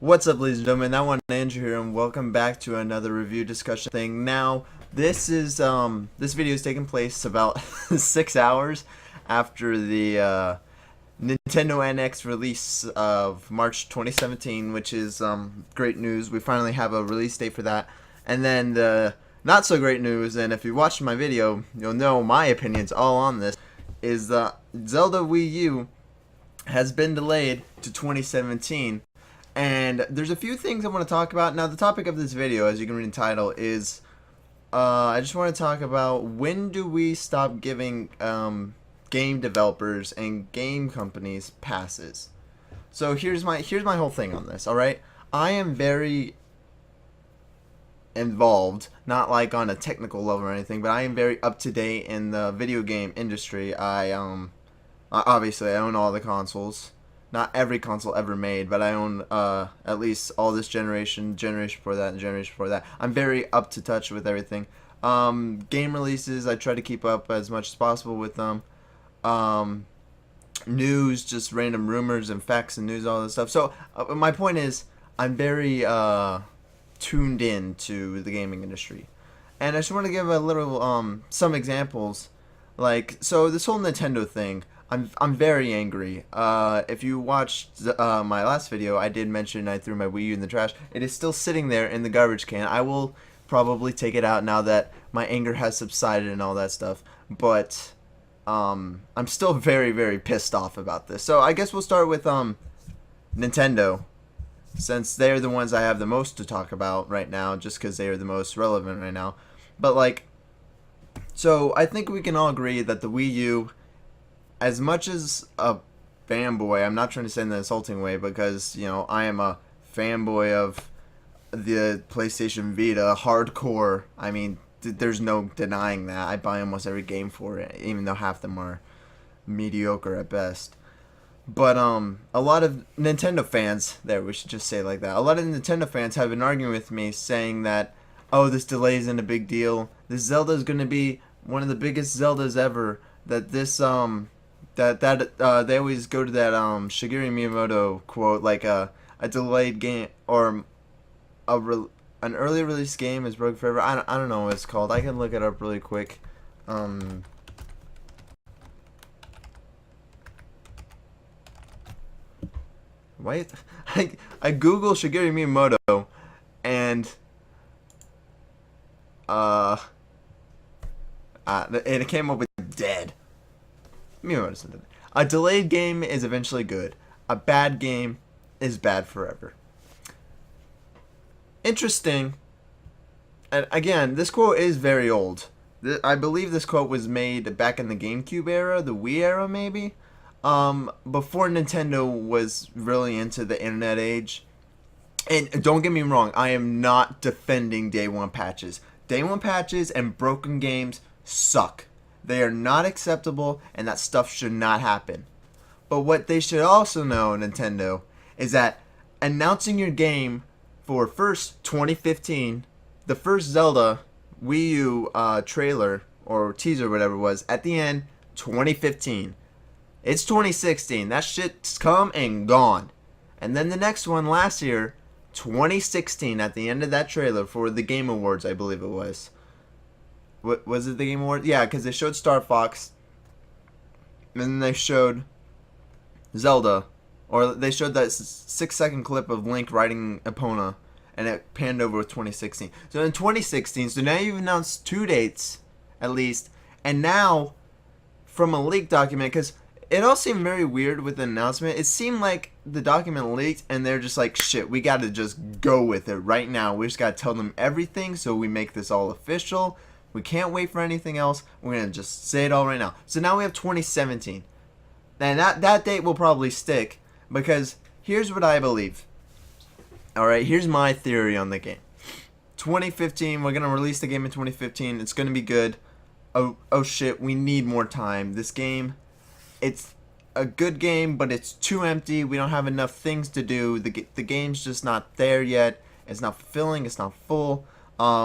What's up, ladies and gentlemen? That one Andrew here, and welcome back to another review discussion thing. Now, this video is taking place about 6 hours after the Nintendo NX release of March 2017, which is great news. We finally have a release date for that. And then the not so great news, and if you watched my video, you'll know my opinions all on this, is the Zelda Wii U has been delayed to 2017. And there's a few things I want to talk about. Now, the topic of this video, as you can read in the title, is I just want to talk about when do we stop giving game developers and game companies passes. So here's my whole thing on this. All right, I am very involved, not like on a technical level or anything, but I am very up to date in the video game industry. Obviously I own all the consoles. Not every console ever made, but I own at least all this generation before that, and generation before that. I'm very up to touch with everything. Game releases, I try to keep up as much as possible with them. News, just random rumors and facts and news, all this stuff. So my point is, I'm very tuned in to the gaming industry. And I just want to give a little, some examples. Like, so this whole Nintendo thing, I'm very angry. If you watched my last video, I did mention I threw my Wii U in the trash. It is still sitting there in the garbage can. I will probably take it out now that my anger has subsided and all that stuff. But I'm still very, very pissed off about this. So I guess we'll start with Nintendo, since they're the ones I have the most to talk about right now, just because they are the most relevant right now. But like, so I think we can all agree that the Wii U, as much as a fanboy, I'm not trying to say in an insulting way, because, you know, I am a fanboy of the PlayStation Vita, hardcore. I mean, there's no denying that. I buy almost every game for it, even though half of them are mediocre at best. But a lot of Nintendo fans, there, we should just say it like that, a lot of Nintendo fans have been arguing with me, saying that, oh, this delay isn't a big deal. This Zelda is going to be one of the biggest Zeldas ever. That this they always go to that Shigeru Miyamoto quote, like a delayed game or an early release game is broken forever. I don't know what it's called. I can look it up really quick. Wait, I Google Shigeru Miyamoto and it came up with dead. A delayed game is eventually good. A bad game is bad forever. Interesting. And again, this quote is very old. I believe this quote was made back in the GameCube era, the Wii era maybe. Before Nintendo was really into the internet age. And don't get me wrong, I am not defending day one patches. Day one patches and broken games suck. They are not acceptable, and that stuff should not happen. But what they should also know, Nintendo, is that announcing your game for first 2015, the first Zelda Wii U trailer or teaser, whatever it was, at the end, 2015. It's 2016. That shit's come and gone. And then the next one last year, 2016, at the end of that trailer for the Game Awards, I believe it was. What was it, the Game Awards? Yeah, because they showed Star Fox, and then they showed Zelda, or they showed that 6-second clip of Link riding Epona, and it panned over with 2016. So in 2016, so now you've announced 2 dates, at least, and now, from a leaked document, because it all seemed very weird with the announcement. It seemed like the document leaked, and they're just like, shit, we gotta just go with it right now. We just gotta tell them everything, so we make this all official. We can't wait for anything else. We're going to just say it all right now. So now we have 2017. And that date will probably stick, because here's what I believe. Alright, here's my theory on the game. 2015, we're going to release the game in 2015. It's going to be good. Oh shit, we need more time. This game, it's a good game, but it's too empty. We don't have enough things to do. The game's just not there yet. It's not fulfilling. It's not full.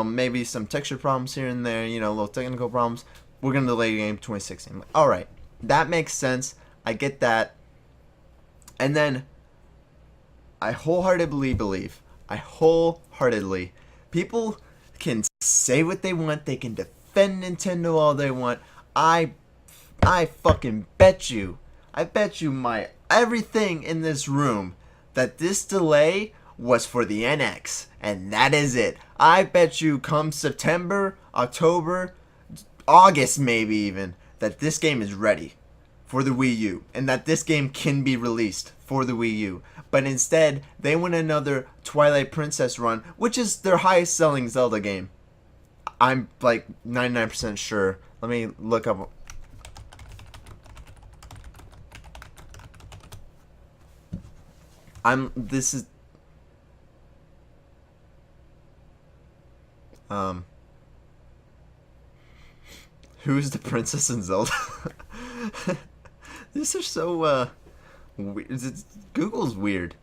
Maybe some texture problems here and there, you know, little technical problems. We're going to delay the game 2016. Alright, that makes sense. I get that. And then I wholeheartedly believe. I wholeheartedly. People can say what they want. They can defend Nintendo all they want. I I fucking bet you. I bet you my everything in this room that this delay was for the NX, and that is it. I bet you come September, October, August maybe even, that this game is ready for the Wii U, and that this game can be released for the Wii U. But instead, they went another Twilight Princess run, which is their highest selling Zelda game. I'm like 99% sure. Let me look up. This is, um, who's the princess in Zelda? These are so, weird. Google's weird.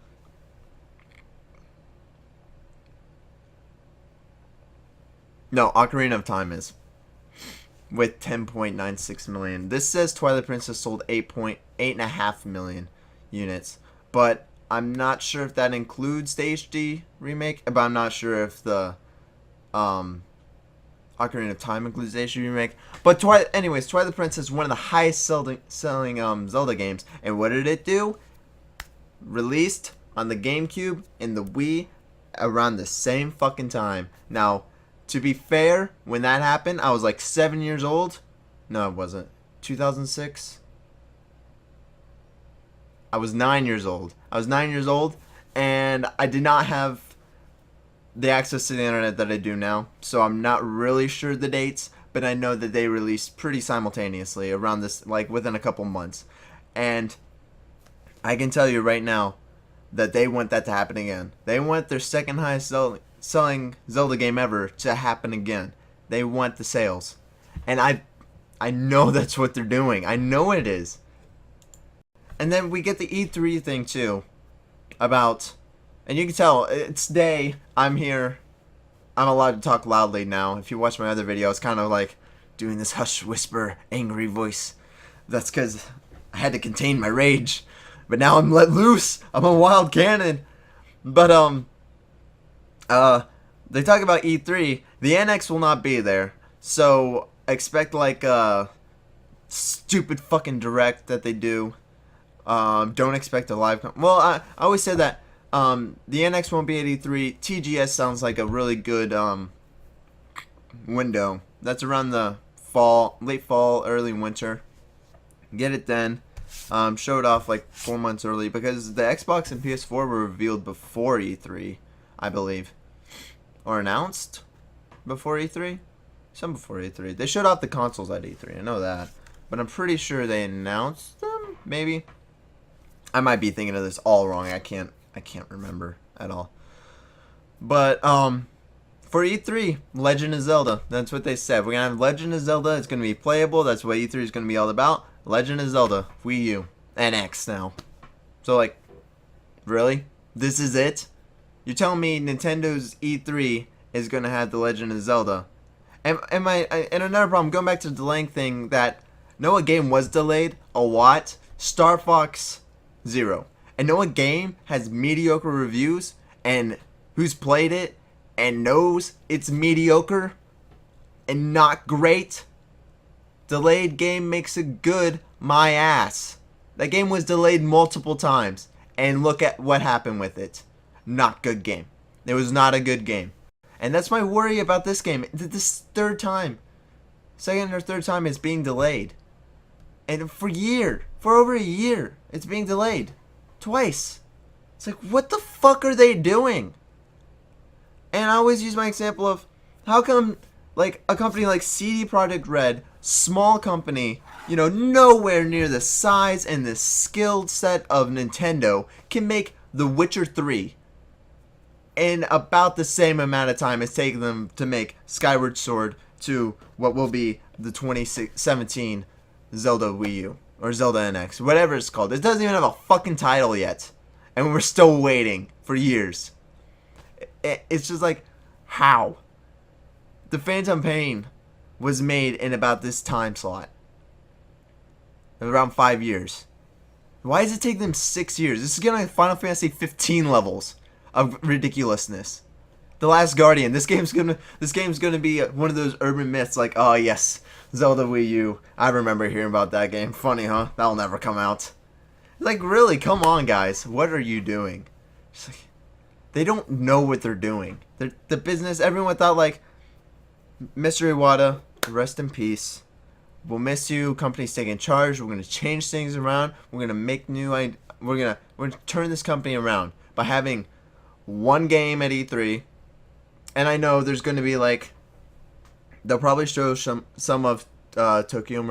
No, Ocarina of Time is. With 10.96 million. This says Twilight Princess sold 8.8.5 million units. But I'm not sure if that includes the HD remake. But I'm not sure if the Ocarina of Time includes the HD remake. But Twilight Princess is one of the highest selling Zelda games. And what did it do? Released on the GameCube and the Wii around the same fucking time. Now, to be fair, when that happened, I was like 7 years old. No, it wasn't. 2006? I was 9 years old. I was 9 years old, and I did not have the access to the internet that I do now. So I'm not really sure the dates, but I know that they released pretty simultaneously around this, like within a couple months. And I can tell you right now that they want that to happen again. They want their second highest selling Zelda game ever to happen again. They want the sales. And I know that's what they're doing. I know it is. And then we get the E3 thing too. About, and you can tell, it's day, I'm here. I'm allowed to talk loudly now. If you watch my other video, it's kind of like doing this hush whisper angry voice. That's because I had to contain my rage. But now I'm let loose. I'm a wild cannon. But they talk about E3. The NX will not be there, so expect like a stupid fucking direct that they do. Don't expect a live. Well, I always say that the NX won't be at E3. TGS sounds like a really good window. That's around the fall, late fall, early winter. Get it then. Show it off like 4 months early because the Xbox and PS4 were revealed before E3, I believe. Or announced before E3? Some before E3. They showed off the consoles at E3, I know that. But I'm pretty sure they announced them, maybe? I might be thinking of this all wrong. I can't remember at all. But, for E3, Legend of Zelda. That's what they said. We're going to have Legend of Zelda. It's going to be playable. That's what E3 is going to be all about. Legend of Zelda. Wii U. NX now. So, like, really? This is it? You're telling me Nintendo's E3 is going to have The Legend of Zelda. And another problem, going back to the delaying thing, that know what game was delayed a lot? Star Fox Zero. And know what game has mediocre reviews and who's played it and knows it's mediocre and not great? Delayed game makes it good, my ass. That game was delayed multiple times, and look at what happened with it. Not good game. It was not a good game. And that's my worry about this game. This third time. Second or third time it's being delayed. And for over a year, it's being delayed. Twice. It's like, what the fuck are they doing? And I always use my example of, how come, like, a company like CD Projekt Red, small company, you know, nowhere near the size and the skill set of Nintendo, can make The Witcher 3 in about the same amount of time it's taken them to make Skyward Sword to what will be the 2017 Zelda Wii U or Zelda NX, whatever it's called. It doesn't even have a fucking title yet, and we're still waiting for years. It's just like, how? The Phantom Pain was made in about this time slot, around 5 years. Why does it take them 6 years? This is getting like Final Fantasy 15 levels of ridiculousness. The Last Guardian. This game's gonna be one of those urban myths. Like, oh yes, Zelda Wii U. I remember hearing about that game. Funny, huh? That'll never come out. Like, really? Come on, guys. What are you doing? Just like, they don't know what they're doing. The business. Everyone thought like, Mr. Iwata, rest in peace. We'll miss you. Company's taking charge. We're gonna change things around. We're gonna make new. We're gonna turn this company around by having one game at E3. And I know there's gonna be like, they'll probably show some of Tokyo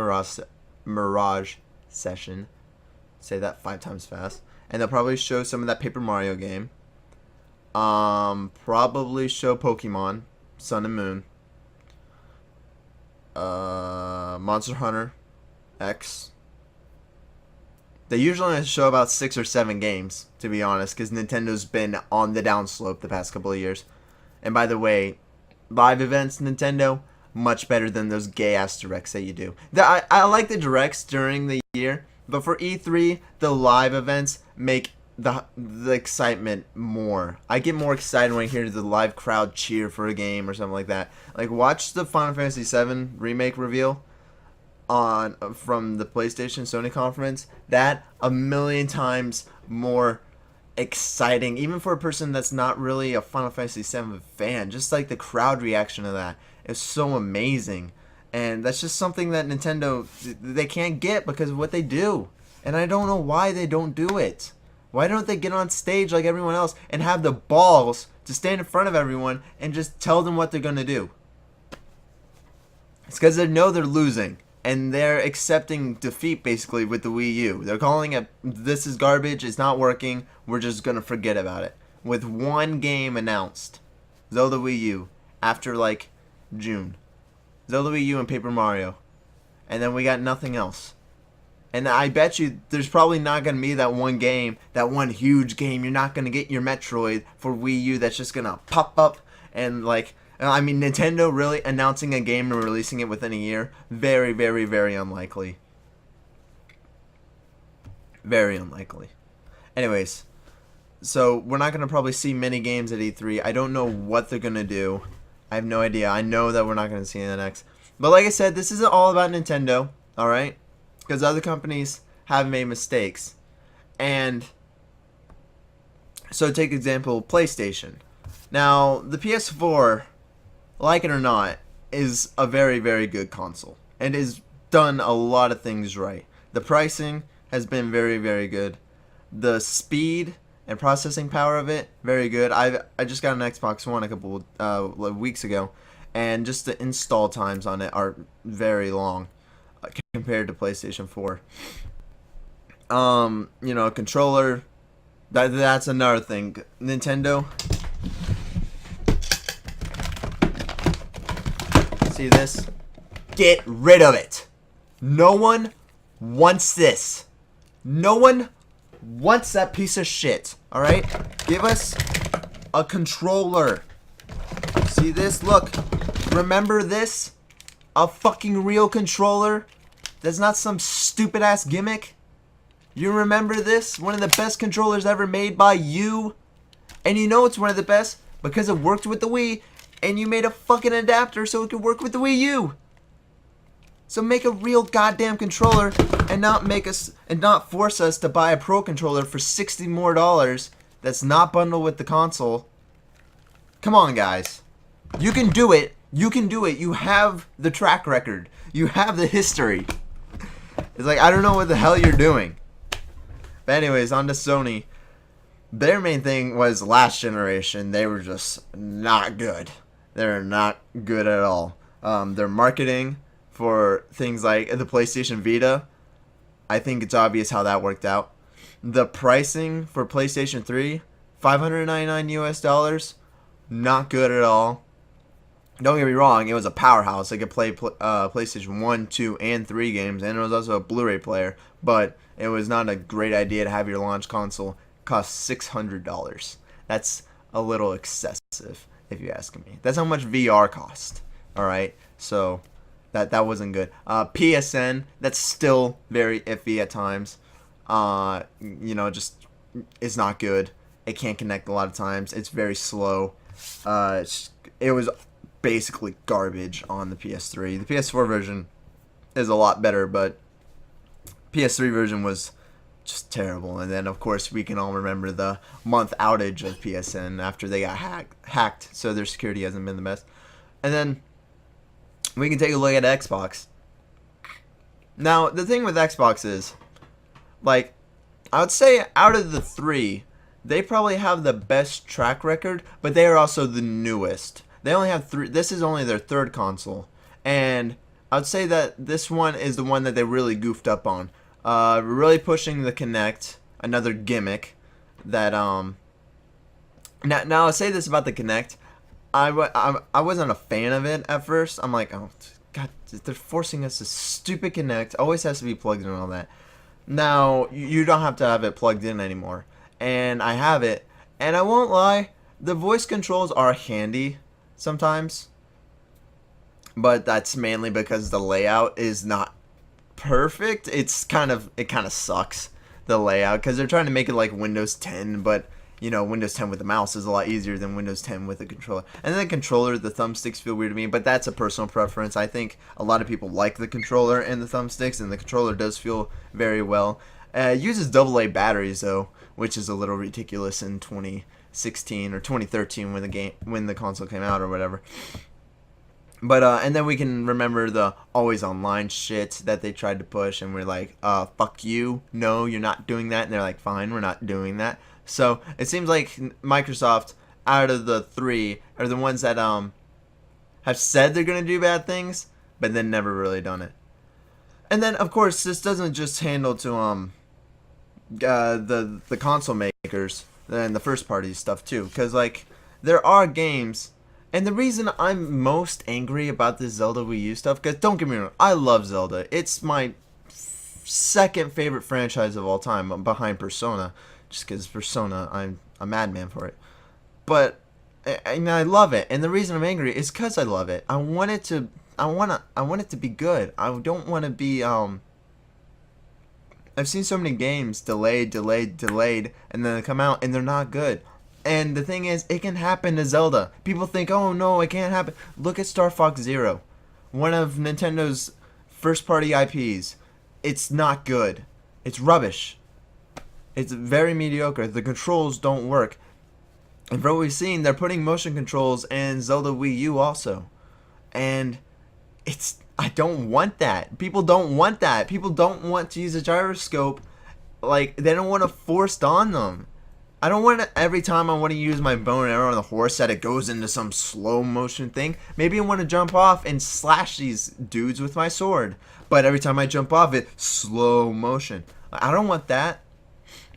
Mirage Session. Say that 5 times fast. And they'll probably show some of that Paper Mario game. Probably show Pokemon Sun and Moon. Monster Hunter X. They usually only show about 6 or 7 games, to be honest, because Nintendo's been on the downslope the past couple of years. And by the way, live events, Nintendo, much better than those gay-ass directs that you do. I like the directs during the year, but for E3, the live events make the excitement more. I get more excited when I hear the live crowd cheer for a game or something like that. Like, watch the Final Fantasy VII remake reveal from the PlayStation Sony conference. That a million times more exciting, even for a person that's not really a Final Fantasy VII fan. Just like the crowd reaction to that is so amazing, and that's just something that Nintendo, they can't get because of what they do, and I don't know why they don't do it. Why don't they get on stage like everyone else and have the balls to stand in front of everyone and just tell them what they're gonna do? It's because they know they're losing. And they're accepting defeat, basically, with the Wii U. They're calling it, this is garbage, it's not working, we're just going to forget about it. With one game announced, Zelda Wii U, after, like, June. Zelda Wii U and Paper Mario. And then we got nothing else. And I bet you there's probably not going to be that one game, that one huge game. You're not going to get your Metroid for Wii U that's just going to pop up and, like, I mean, Nintendo really announcing a game and releasing it within a year? Very, very, very unlikely. Very unlikely. Anyways, so we're not going to probably see many games at E3. I don't know what they're going to do. I have no idea. I know that we're not going to see NX. But like I said, this isn't all about Nintendo, alright? Because other companies have made mistakes. And so take example, PlayStation. Now, the PS4, like it or not, is a very, very good console. And has done a lot of things right. The pricing has been very, very good. The speed and processing power of it, very good. I just got an Xbox One a couple weeks ago, and just the install times on it are very long compared to PlayStation 4. You know, controller, that's another thing. Nintendo, see this? Get rid of it. No one wants this. No one wants that piece of shit. Alright? Give us a controller. See this? Look. Remember this? A fucking real controller? That's not some stupid ass gimmick. You remember this? One of the best controllers ever made by you. And you know it's one of the best because it worked with the Wii. And you made a fucking adapter so it could work with the Wii U. So make a real goddamn controller and not force us to buy a Pro controller for $60 more that's not bundled with the console. Come on, guys. You can do it. You can do it. You have the track record. You have the history. It's like, I don't know what the hell you're doing. But anyways, on to Sony. Their main thing was last generation. They were just not good. They're not good at all. Their marketing for things like the PlayStation Vita, I think it's obvious how that worked out. The pricing for PlayStation 3, $599 US, not good at all. Don't get me wrong, it was a powerhouse. It could play PlayStation 1, 2, and 3 games, and it was also a Blu-ray player, but it was not a great idea to have your launch console cost $600. That's a little excessive, if you ask me. That's how much VR cost. Alright, so that wasn't good. PSN, that's still very iffy at times. Just is not good. It can't connect a lot of times. It's very slow. It was basically garbage on the PS3. The PS4 version is a lot better, but PS3 version was just terrible. And then, of course, we can all remember the month outage of PSN after they got hacked, so their security hasn't been the best. And then we can take a look at Xbox. Now, the thing with Xbox is, like, I would say out of the three, they probably have the best track record, but they are also the newest. They only have three. This is only their third console, and I would say that this one is the one that they really goofed up on. Really pushing the Kinect, another gimmick that Now I'll say this about the Kinect. I wasn't a fan of it at first. I'm like, oh god, they're forcing us to stupid Kinect. Always has to be plugged in and all that. Now you don't have to have it plugged in anymore, and I have it. And I won't lie, the voice controls are handy sometimes, but that's mainly because the layout is not perfect. It kind of sucks, the layout, because they're trying to make it like Windows 10, but Windows 10 with the mouse is a lot easier than Windows 10 with a controller. And then the controller, the thumbsticks feel weird to me, but that's a personal preference. I think a lot of people like the controller and the thumbsticks, and the controller does feel very well. It uses AA batteries though, which is a little ridiculous in 2016 or 2013 when the console came out or whatever. But and then we can remember the always online shit that they tried to push, and we're like, fuck you, no, you're not doing that. And they're like, fine, we're not doing that. So it seems like Microsoft, out of the three, are the ones that have said they're gonna do bad things, but then never really done it. And then of course this doesn't just handle to the console makers and the first party stuff too, because like there are games. And the reason I'm most angry about this Zelda Wii U stuff, because don't get me wrong, I love Zelda. It's my second favorite franchise of all time. I'm behind Persona, just because Persona, I'm a madman for it. But I love it, and the reason I'm angry is because I love it. I want it to be good. I don't want to be I've seen so many games delayed, and then they come out and they're not good. And the thing is, it can happen to Zelda. People think, oh no, it can't happen. Look at Star Fox Zero, one of Nintendo's first party IPs. It's not good. It's rubbish. It's very mediocre. The controls don't work. And from what we've seen, they're putting motion controls in Zelda Wii U also. And I don't want that. People don't want that. People don't want to use a gyroscope. Like, they don't want to force it on them. I don't want to, every time I want to use my bow and arrow on the horse, that it goes into some slow motion thing. Maybe I want to jump off and slash these dudes with my sword. But every time I jump off, it's slow motion. I don't want that.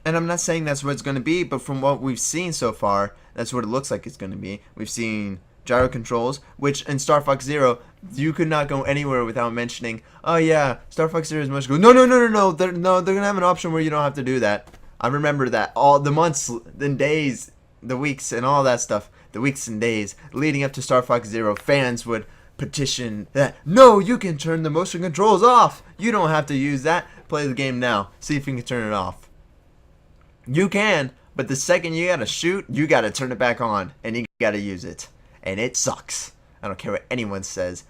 And I'm not saying that's what it's going to be, but from what we've seen so far, that's what it looks like it's going to be. We've seen gyro controls, which in Star Fox Zero, you could not go anywhere without mentioning, oh yeah, Star Fox Zero is much good. No. They're going to have an option where you don't have to do that. I remember that all the months and days, the weeks and all that stuff, the weeks and days leading up to Star Fox Zero, fans would petition that, no, you can turn the motion controls off. You don't have to use that. Play the game now. See if you can turn it off. You can, but the second you gotta shoot, you gotta turn it back on, and you gotta use it. And it sucks. I don't care what anyone says.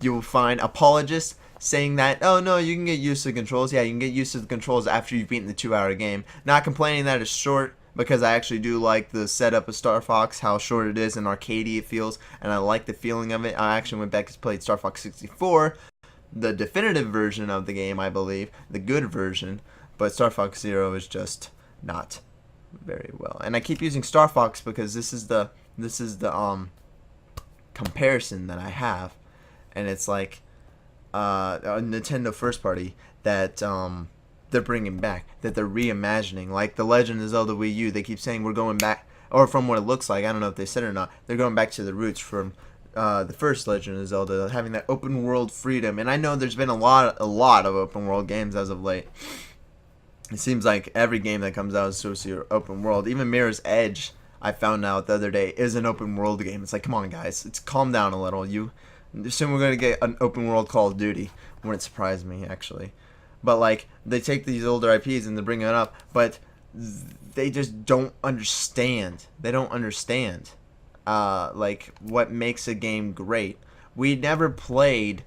You'll find apologists saying that, oh no, you can get used to the controls. Yeah, you can get used to the controls after you've beaten the 2-hour game. Not complaining that it's short, because I actually do like the setup of Star Fox, how short it is and arcadey it feels, and I like the feeling of it. I actually went back and played Star Fox 64, the definitive version of the game, I believe, the good version, but Star Fox Zero is just not very well. And I keep using Star Fox because this is the comparison that I have, and it's like a Nintendo first party that they're bringing back, that they're reimagining, like the Legend of Zelda Wii U. They keep saying we're going back, or from what it looks like, I don't know if they said it or not, they're going back to the roots from the first Legend of Zelda, having that open world freedom. And I know there's been a lot of open world games as of late. It seems like every game that comes out is supposed to be open world. Even Mirror's Edge, I found out the other day, is an open world game. It's like, come on guys, it's calm down a little. You soon we're gonna get an open world Call of Duty. Wouldn't surprise me actually. but like they take these older IPs and they bring it up, but they just don't understand. They don't understand like what makes a game great. We never played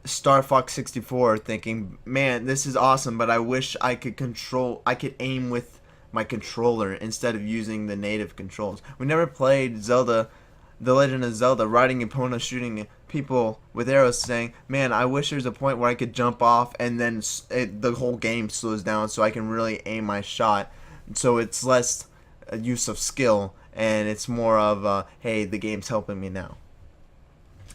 Star Fox 64 thinking, man, this is awesome, but I wish I could aim with my controller instead of using the native controls. We never played Zelda, The Legend of Zelda, riding Epona, shooting people with arrows, saying, man, I wish there's a point where I could jump off and then the whole game slows down so I can really aim my shot. So it's less use of skill and it's more of, hey, the game's helping me now.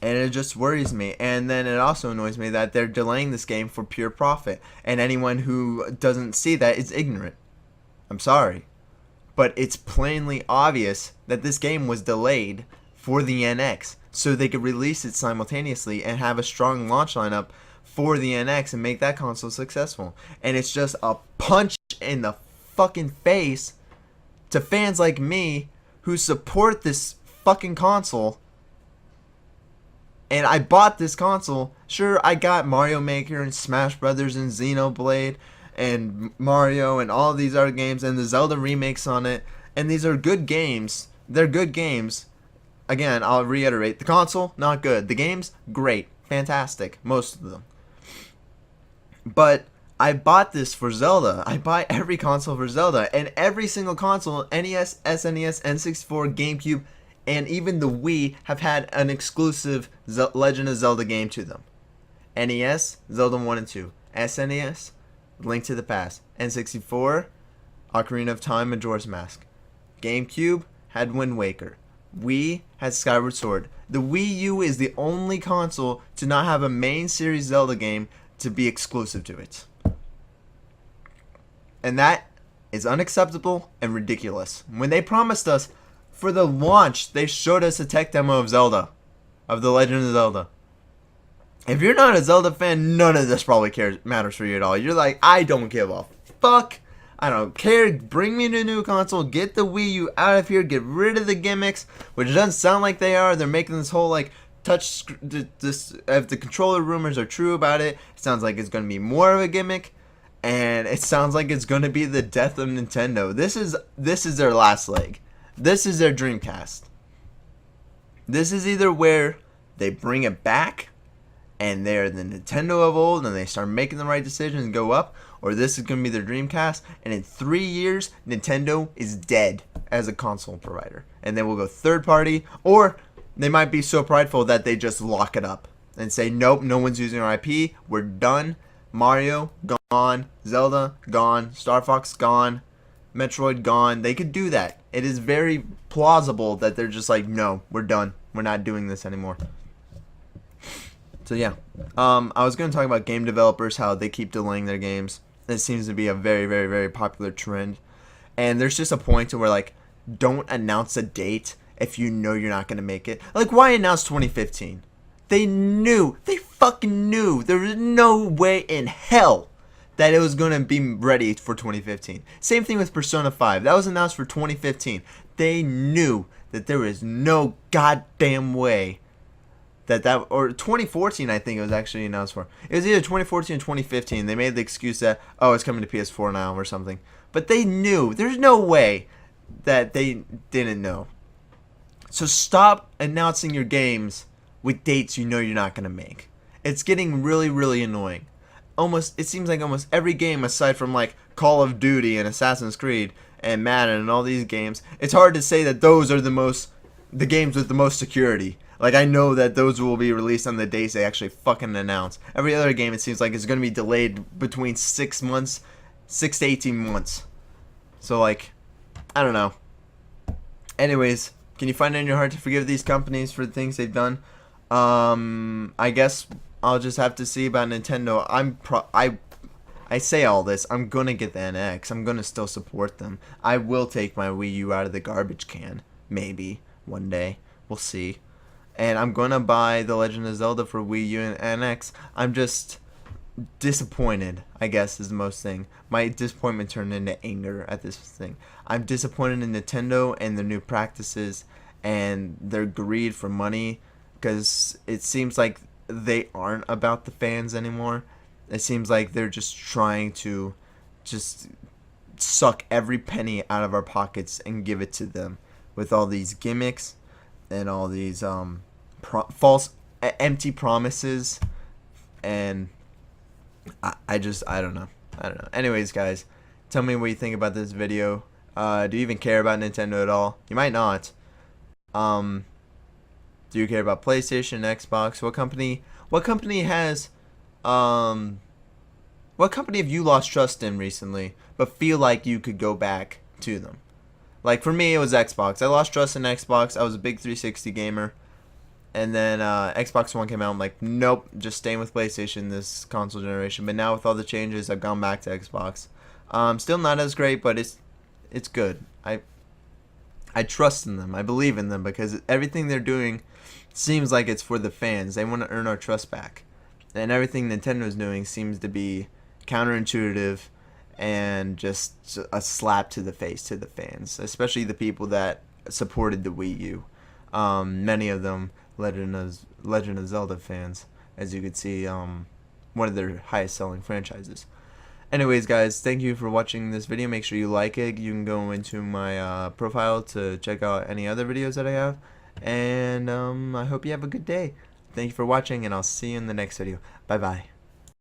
And it just worries me. And then it also annoys me that they're delaying this game for pure profit. And anyone who doesn't see that is ignorant. I'm sorry. But it's plainly obvious that this game was delayed for the NX so they could release it simultaneously and have a strong launch lineup for the NX and make that console successful. And it's just a punch in the fucking face to fans like me who support this fucking console. And I bought this console. Sure, I got Mario Maker and Smash Brothers and Xenoblade and Mario and all these other games and the Zelda remakes on it. And these are good games. They're good games. Again, I'll reiterate. The console, not good. The games, great. Fantastic. Most of them. But I bought this for Zelda. I buy every console for Zelda. And every single console, NES, SNES, N64, GameCube, and even the Wii have had an exclusive Legend of Zelda game to them. NES, Zelda 1 and 2. SNES, Link to the Past. N64, Ocarina of Time, Majora's Mask. GameCube had Wind Waker. Wii had Skyward Sword. The Wii U is the only console to not have a main series Zelda game to be exclusive to it. And that is unacceptable and ridiculous. When they promised us for the launch, they showed us a tech demo of Zelda, of The Legend of Zelda. If you're not a Zelda fan, none of this probably matters for you at all. You're like, I don't give a fuck. I don't care. Bring me a new console. Get the Wii U out of here. Get rid of the gimmicks, which doesn't sound like they are. They're making this whole like touch. This if the controller rumors are true about it, it sounds like it's going to be more of a gimmick, and it sounds like it's going to be the death of Nintendo. This is their last leg. This is their Dreamcast. This is either where they bring it back and they're the Nintendo of old and they start making the right decisions and go up, or this is going to be their Dreamcast, and in 3 years, Nintendo is dead as a console provider. And they will go third party, or they might be so prideful that they just lock it up and say, nope, no one's using our IP, we're done. Mario, gone. Zelda, gone. Star Fox, gone. Metroid, gone. They could do that. It is very plausible that they're just like, no, we're done. We're not doing this anymore. So yeah, I was going to talk about game developers, how they keep delaying their games. It seems to be a very, very, very popular trend. And there's just a point to where, like, don't announce a date if you know you're not going to make it. Like, why announce 2015? They knew. They fucking knew. There was no way in hell that it was going to be ready for 2015. Same thing with Persona 5. That was announced for 2015. They knew that there is no goddamn way that or 2014 I think it was actually announced for. It was either 2014 or 2015. They made the excuse that, oh, it's coming to PS4 now or something. But they knew. There's no way that they didn't know. So stop announcing your games with dates you know you're not going to make. It's getting really, really annoying. It seems like almost every game aside from like Call of Duty and Assassin's Creed and Madden and all these games, it's hard to say that those are the games with the most security. Like, I know that those will be released on the dates they actually fucking announce. Every other game, it seems like, is going to be delayed between 6 to 18 months. So, like, I don't know. Anyways, can you find it in your heart to forgive these companies for the things they've done? I guess I'll just have to see about Nintendo. I say all this. I'm going to get the NX. I'm going to still support them. I will take my Wii U out of the garbage can. Maybe. One day. We'll see. And I'm going to buy The Legend of Zelda for Wii U and NX. I'm just disappointed, I guess, is the most thing. My disappointment turned into anger at this thing. I'm disappointed in Nintendo and their new practices and their greed for money, because it seems like they aren't about the fans anymore. It seems like they're just trying to just suck every penny out of our pockets and give it to them with all these gimmicks and all these false empty promises. And I don't know. Anyways, guys, tell me what you think about this video. Do you even care about Nintendo at all? You might not. Um, do you care about PlayStation, Xbox? What company has what company have you lost trust in recently, but feel like you could go back to them? Like for me, it was Xbox. I lost trust in Xbox. I was a big 360 gamer, and then Xbox One came out. I'm like, nope, just staying with PlayStation this console generation. But now with all the changes, I've gone back to Xbox. Still not as great, but it's good. I trust in them. I believe in them because everything they're doing seems like it's for the fans. They want to earn our trust back, and everything Nintendo's doing seems to be counterintuitive and just a slap to the face to the fans, especially the people that supported the Wii U. Many of them Legend of Zelda fans, as you could see, one of their highest selling franchises. Anyways, guys, thank you for watching this video. Make sure you like it. You can go into my profile to check out any other videos that I have. And I hope you have a good day. Thank you for watching, and I'll see you in the next video. Bye-bye.